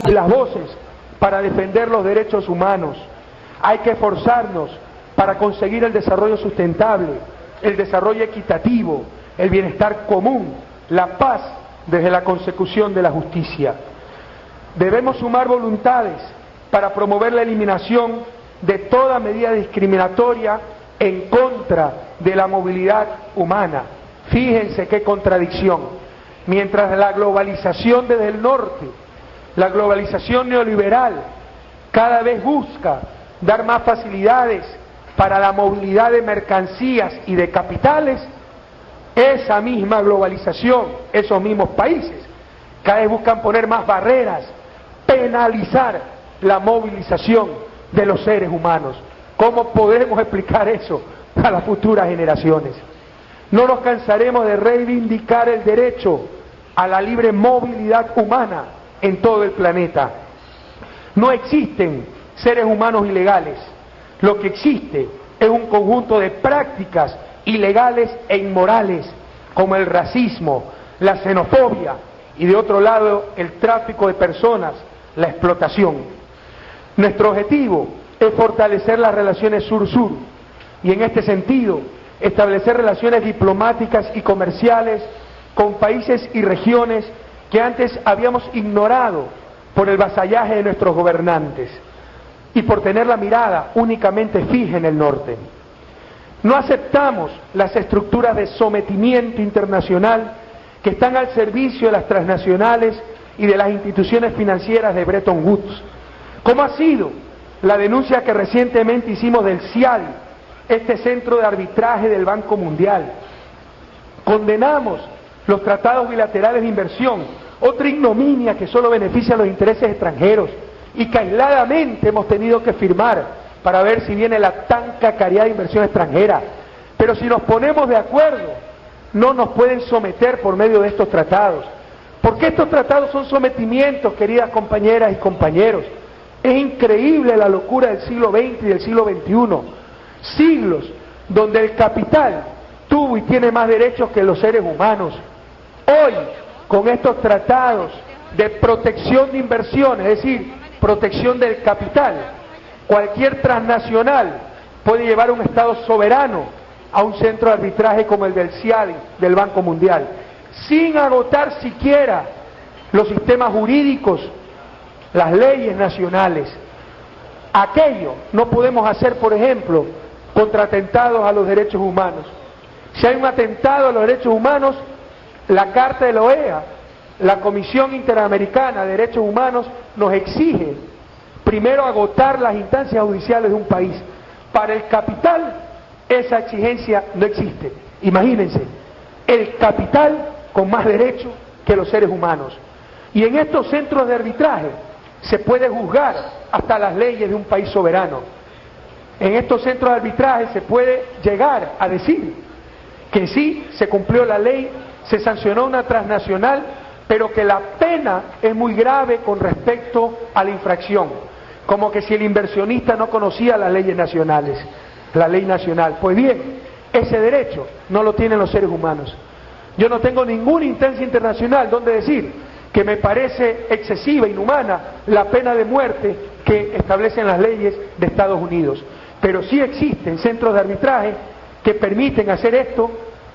las voces para defender los derechos humanos. Hay que esforzarnos para conseguir el desarrollo sustentable, el desarrollo equitativo, el bienestar común, la paz desde la consecución de la justicia. Debemos sumar voluntades para promover la eliminación de toda medida discriminatoria en contra de la movilidad humana. Fíjense qué contradicción. Mientras la globalización desde el norte, la globalización neoliberal, cada vez busca dar más facilidades para la movilidad de mercancías y de capitales, esa misma globalización, esos mismos países, cada vez buscan poner más barreras, penalizar la movilización de los seres humanos. ¿Cómo podemos explicar eso a las futuras generaciones? No nos cansaremos de reivindicar el derecho a la libre movilidad humana en todo el planeta. No existen seres humanos ilegales. Lo que existe es un conjunto de prácticas ilegales e inmorales, como el racismo, la xenofobia y, de otro lado, el tráfico de personas, la explotación. Nuestro objetivo es fortalecer las relaciones sur-sur y, en este sentido, establecer relaciones diplomáticas y comerciales con países y regiones que antes habíamos ignorado por el vasallaje de nuestros gobernantes y por tener la mirada únicamente fija en el norte. No aceptamos las estructuras de sometimiento internacional que están al servicio de las transnacionales y de las instituciones financieras de Bretton Woods, como ha sido la denuncia que recientemente hicimos del CIAL, este centro de arbitraje del Banco Mundial. Condenamos los tratados bilaterales de inversión, otra ignominia que solo beneficia a los intereses extranjeros y que aisladamente hemos tenido que firmar para ver si viene la tan cacareada inversión extranjera. Pero si nos ponemos de acuerdo, no nos pueden someter por medio de estos tratados. Porque estos tratados son sometimientos, queridas compañeras y compañeros. Es increíble la locura del siglo XX y del siglo XXI. Siglos donde el capital tuvo y tiene más derechos que los seres humanos. Hoy, con estos tratados de protección de inversiones, es decir, protección del capital, cualquier transnacional puede llevar a un Estado soberano a un centro de arbitraje como el del CIAL, del Banco Mundial, sin agotar siquiera los sistemas jurídicos, las leyes nacionales. Aquello no podemos hacer, por ejemplo, contra atentados a los derechos humanos. Si hay un atentado a los derechos humanos, la Carta de la OEA, la Comisión Interamericana de Derechos Humanos, nos exige primero agotar las instancias judiciales de un país. Para el capital, esa exigencia no existe. Imagínense, el capital con más derechos que los seres humanos. Y en estos centros de arbitraje se puede juzgar hasta las leyes de un país soberano. En estos centros de arbitraje se puede llegar a decir que sí, se cumplió la ley, se sancionó una transnacional, pero que la pena es muy grave con respecto a la infracción, como que si el inversionista no conocía las leyes nacionales, la ley nacional. Pues bien, ese derecho no lo tienen los seres humanos. Yo no tengo ninguna instancia internacional donde decir que me parece excesiva, inhumana, la pena de muerte que establecen las leyes de Estados Unidos. Pero sí existen centros de arbitraje que permiten hacer esto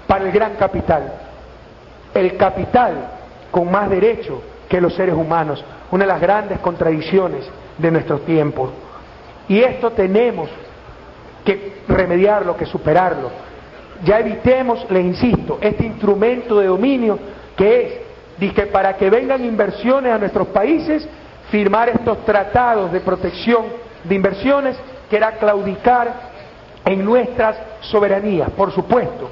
para el gran capital. El capital con más derecho que los seres humanos, una de las grandes contradicciones de nuestros tiempos. Y esto tenemos que remediarlo, que superarlo. Ya evitemos, les insisto, este instrumento de dominio que es, que para que vengan inversiones a nuestros países, firmar estos tratados de protección de inversiones, que era claudicar en nuestras soberanías. Por supuesto,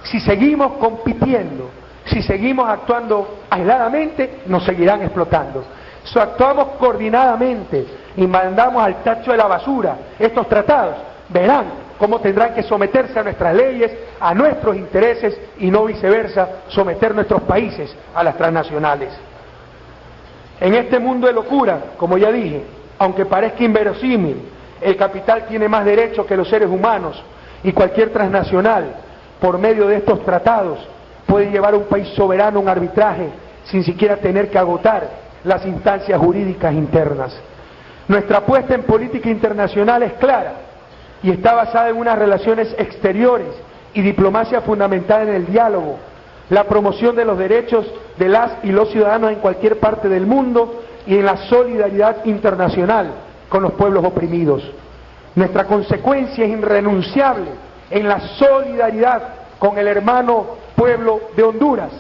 si seguimos compitiendo, si seguimos actuando aisladamente, nos seguirán explotando. Si actuamos coordinadamente y mandamos al tacho de la basura estos tratados, verán cómo tendrán que someterse a nuestras leyes, a nuestros intereses y no viceversa, someter nuestros países a las transnacionales. En este mundo de locura, como ya dije, aunque parezca inverosímil, el capital tiene más derechos que los seres humanos y cualquier transnacional, por medio de estos tratados, puede llevar a un país soberano a un arbitraje sin siquiera tener que agotar las instancias jurídicas internas. Nuestra apuesta en política internacional es clara y está basada en unas relaciones exteriores y diplomacia fundamentada en el diálogo, la promoción de los derechos de las y los ciudadanos en cualquier parte del mundo y en la solidaridad internacional con los pueblos oprimidos. Nuestra consecuencia es irrenunciable en la solidaridad con el hermano pueblo de Honduras.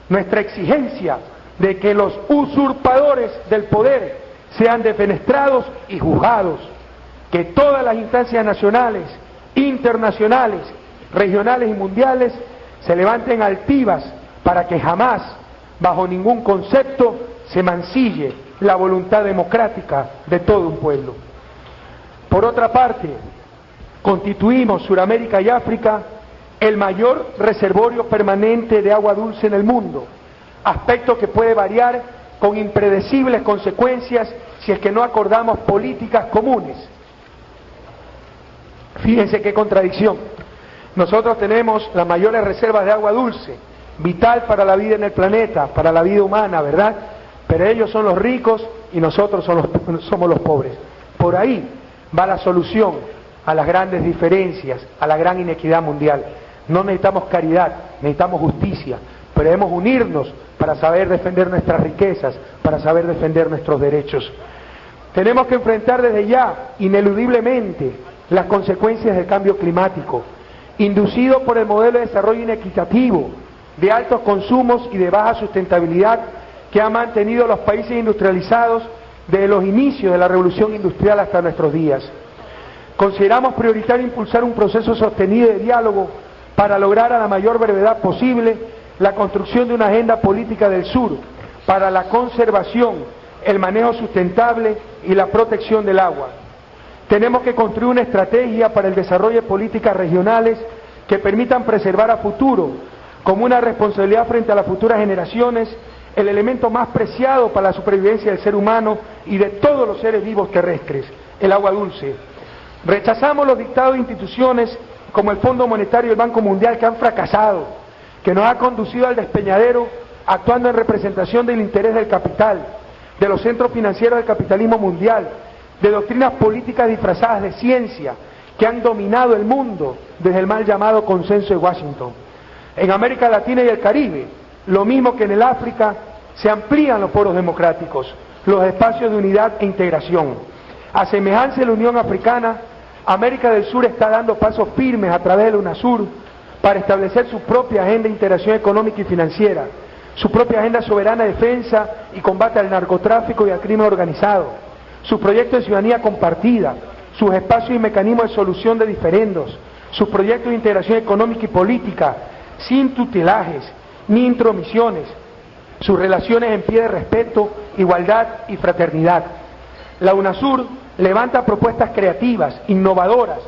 Nuestra exigencia de que los usurpadores del poder sean defenestrados y juzgados, que todas las instancias nacionales, internacionales, regionales y mundiales se levanten altivas para que jamás, bajo ningún concepto, se mancille la voluntad democrática de todo un pueblo. Por otra parte, constituimos Suramérica y África el mayor reservorio permanente de agua dulce en el mundo, aspecto que puede variar con impredecibles consecuencias si es que no acordamos políticas comunes. Fíjense qué contradicción. Nosotros tenemos las mayores reservas de agua dulce, vital para la vida en el planeta, para la vida humana, ¿verdad? Pero ellos son los ricos y nosotros somos los pobres. Por ahí va la solución a las grandes diferencias, a la gran inequidad mundial. No necesitamos caridad, necesitamos justicia, pero debemos unirnos para saber defender nuestras riquezas, para saber defender nuestros derechos. Tenemos que enfrentar desde ya, ineludiblemente, las consecuencias del cambio climático, inducido por el modelo de desarrollo inequitativo, de altos consumos y de baja sustentabilidad que ha mantenido a los países industrializados desde los inicios de la revolución industrial hasta nuestros días. Consideramos prioritario impulsar un proceso sostenido de diálogo para lograr a la mayor brevedad posible la construcción de una agenda política del sur para la conservación, el manejo sustentable y la protección del agua. Tenemos que construir una estrategia para el desarrollo de políticas regionales que permitan preservar a futuro, como una responsabilidad frente a las futuras generaciones, el elemento más preciado para la supervivencia del ser humano y de todos los seres vivos terrestres, el agua dulce. Rechazamos los dictados de instituciones como el Fondo Monetario y el Banco Mundial que han fracasado, que nos ha conducido al despeñadero actuando en representación del interés del capital, de los centros financieros del capitalismo mundial, de doctrinas políticas disfrazadas de ciencia que han dominado el mundo desde el mal llamado consenso de Washington. En América Latina y el Caribe, lo mismo que en el África, se amplían los foros democráticos, los espacios de unidad e integración. A semejanza de la Unión Africana, América del Sur está dando pasos firmes a través de la UNASUR para establecer su propia agenda de integración económica y financiera, su propia agenda soberana de defensa y combate al narcotráfico y al crimen organizado, su proyecto de ciudadanía compartida, sus espacios y mecanismos de solución de diferendos, sus proyectos de integración económica y política, sin tutelajes ni intromisiones, sus relaciones en pie de respeto, igualdad y fraternidad. La UNASUR levanta propuestas creativas, innovadoras,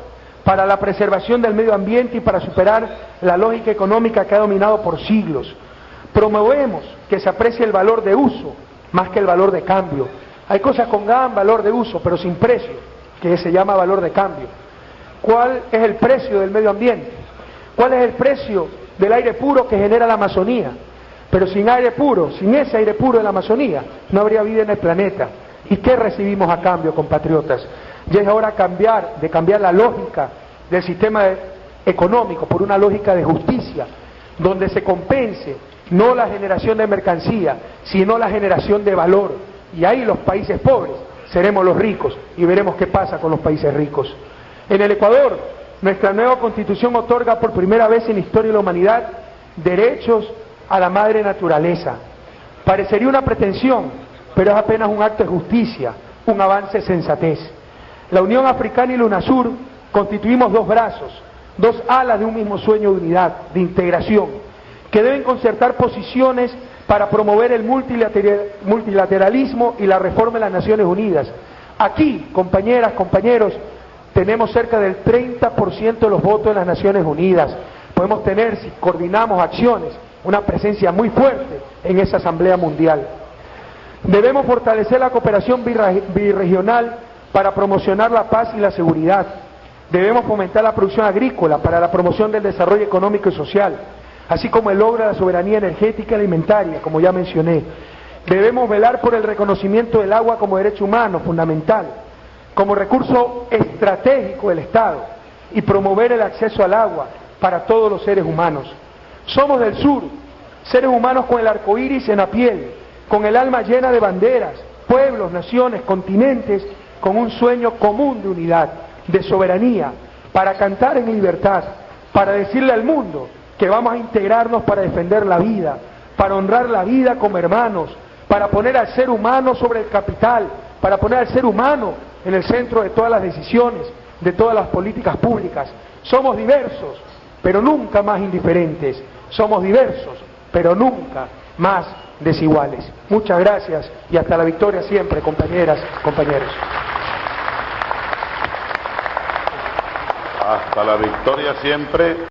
para la preservación del medio ambiente y para superar la lógica económica que ha dominado por siglos. Promovemos que se aprecie el valor de uso más que el valor de cambio. Hay cosas con gran valor de uso, pero sin precio, que se llama valor de cambio. ¿Cuál es el precio del medio ambiente? ¿Cuál es el precio del aire puro que genera la Amazonía? Pero sin aire puro, sin ese aire puro de la Amazonía, no habría vida en el planeta. ¿Y qué recibimos a cambio, compatriotas? Ya es hora de cambiar la lógica del sistema económico por una lógica de justicia, donde se compense no la generación de mercancía, sino la generación de valor. Y ahí los países pobres seremos los ricos y veremos qué pasa con los países ricos. En el Ecuador, nuestra nueva Constitución otorga por primera vez en la historia de la humanidad derechos a la madre naturaleza. Parecería una pretensión, pero es apenas un acto de justicia, un avance de sensatez. La Unión Africana y la UNASUR constituimos dos brazos, dos alas de un mismo sueño de unidad, de integración, que deben concertar posiciones para promover el multilateralismo y la reforma de las Naciones Unidas. Aquí, compañeras, compañeros, tenemos cerca del 30% de los votos en las Naciones Unidas. Podemos tener, si coordinamos acciones, una presencia muy fuerte en esa Asamblea Mundial. Debemos fortalecer la cooperación birregional para promocionar la paz y la seguridad. Debemos fomentar la producción agrícola para la promoción del desarrollo económico y social, así como el logro de la soberanía energética y alimentaria, como ya mencioné. Debemos velar por el reconocimiento del agua como derecho humano fundamental, como recurso estratégico del Estado, y promover el acceso al agua para todos los seres humanos. Somos del sur, seres humanos con el arco iris en la piel, con el alma llena de banderas, pueblos, naciones, continentes, con un sueño común de unidad, de soberanía, para cantar en libertad, para decirle al mundo que vamos a integrarnos para defender la vida, para honrar la vida como hermanos, para poner al ser humano sobre el capital, para poner al ser humano en el centro de todas las decisiones, de todas las políticas públicas. Somos diversos, pero nunca más indiferentes. Somos diversos, pero nunca más desiguales. Muchas gracias y hasta la victoria siempre, compañeras, compañeros. Hasta la victoria siempre.